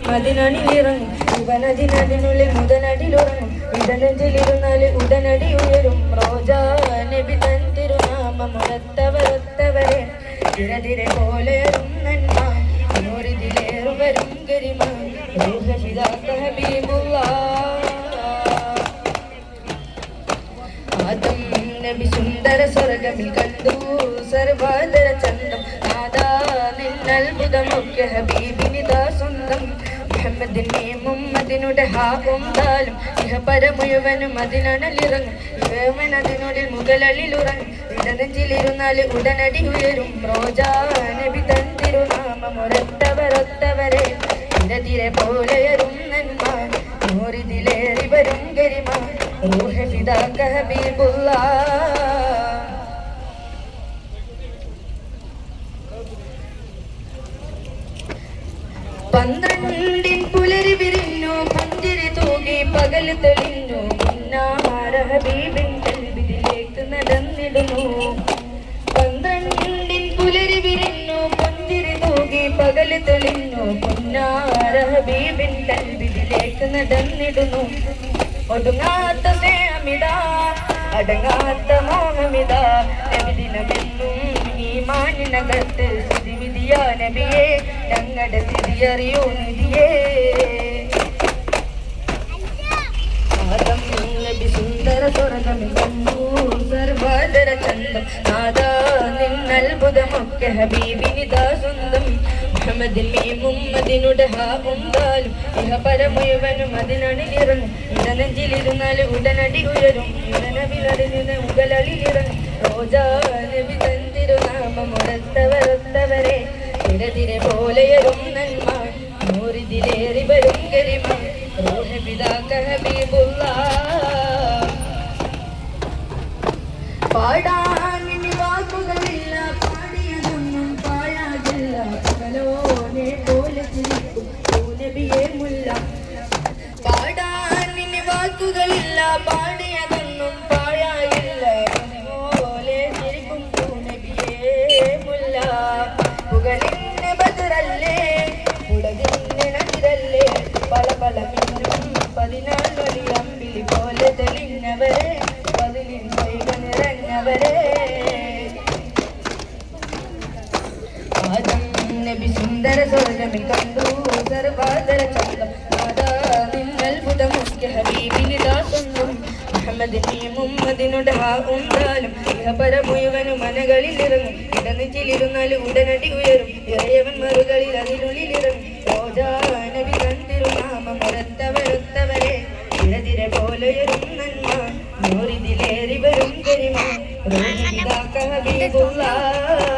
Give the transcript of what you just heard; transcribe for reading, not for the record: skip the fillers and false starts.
മതിനണിലിറങ്ങും ഇവനതിനുള്ളിൽ മുതനടിലുറങ്ങും ഇടനെഞ്ചിലിരുന്നാൽ ഉടനടി ഉയരും റോജാ നബി തൻ തിരുനാമം ഉറത്തവരൊത്തവരെ തിരതിരെ പോലെയും നന്മ നൂറിതിലേറു വരും ഗരിമ ആദം നബി സുന്ദര സ്വർഗമിൽ കണ്ടു സർവാദര ചന്തം നാദാ നിന്നത്ഭുതമൊക്കെ ഹബീബിനിതാ സ്വന്തം മുഹമ്മദിനെ മുമ്മദിനുടെ ഹാവും താലും ഇഹപര മുഴുവനും അതിനണലിറങ്ങും ഇവൻ അതിനുള്ളിൽ മുകളലിലുറങ്ങും ഇടനെഞ്ചിലിരുന്നാൽ ഉടനടി ഉയരും റോജാ നബി തൻ തിരുനാമം ഒരൊത്തവരൊത്തവരെ തിരതിരെ പോലെയരും നന്മ നൂറിതിലേറി വരും ഗരിമ റൂഹ് ഫിദാക ഹബീബുല്ലാഹ്. പന്ത്രണ്ടിൻ പുലരി വിരിഞ്ഞു പുഞ്ചിരി തൂകി പകൽ തെളിഞ്ഞു മുന്നാര ഹബീബിൻ കൽബിലേക്ക് നടന്നിടുന്നു. പന്ത്രണ്ടിൻ പുലരി വിരിഞ്ഞു പുഞ്ചിരി തൂകി പകൽ തെളിഞ്ഞു മുന്നാര ഹബീബിൻ കൽബിലേക്ക് നടന്നിടുന്നു. ഒടുങ്ങാത്ത സ്നേഹമിതാ അടങ്ങാത്ത മോഹമിതാ നബിദിനമെന്നും ഈമാനിനകത്ത് സ്ഥിതിവിധിയാ നബിയെ ഞങ്ങളുടെ സ്ഥിതിയറിയൂ നിധിയേ. ആദം നബി സുന്ദര സ്വർഗമിൽ കണ്ടു സർവാദര ചന്തം നാദാ നിന്നത്ഭുതമൊക്കെ ഹബീബിനിതാ സ്വന്തം മുഹമ്മദിനെ മുമ്മദിനുടെ ഹാവും താലും ഇഹപര മുഴുവനും അതിനണിലിറങ്ങും ഇടനെഞ്ചിലിരുന്നാൽ ഉടനടി ഉയരും ഇടനവിലടിന് മുകളലിലിറങ്ങും റോജാ നബി തൻ തിരുനാമം ഉറത്തവരൊത്തവരെ തിരതിരെ പോലെയരും നന്മ നൂറിതിലേറി വരും ഗരിമ റൂഹ് ഫിദാക ഹബീബുല്ലാഹ്. പാടാൻ ഇനി വാക്കുകളില്ല പാടിയതൊന്നും പാഴാകില്ല പകലോനെ പോലെ ചിരിക്കും നബിയെ മുല്ല. പാടാൻ ഇനി വാക്കുകളില്ല പാടിയതൊന്നും പാഴാകില്ല പോലെ ചിരിക്കും നബിയെ മുല്ല. പുകളിന് ബദറല്ലേ പുടകിന് നദിരല്ലേ പല പല മിന്നും 14 വലി അമ്പിളി പോലെ തെളിഞ്ഞവരെ പതിലിൻ കൈക നിറഞ്ഞവരെ. ആദം നബി സുന്ദര സ്വർഗമിൽ കണ്ടു സർവാദര ചന്തം നാദാ നിന്നത്ഭുതമൊക്കെ ഹബീബിനിതാ സ്വന്തം മുഹമ്മദിനെ മുമ്മദിനുടെ ഹാവും താലും ഇഹപര മുഴുവനും മനകളിലിറങ്ങും ഇടനെഞ്ചിലിരുന്നാൽ ഉടനടി ഉയരും ഇറയവൻ മറുകളിൽ അതിനുള്ളിലിറങ്ങും റോജാ നബി തൻ തിരുനാമം ഉറത്തവരൊത്തവരെ തിരതിരെ പോലെയരും നന്മ നൂറിതിലേറി വരും ഗരിമ റൂഹ് ഫിദാക ഹബീബുല്ലാഹ്.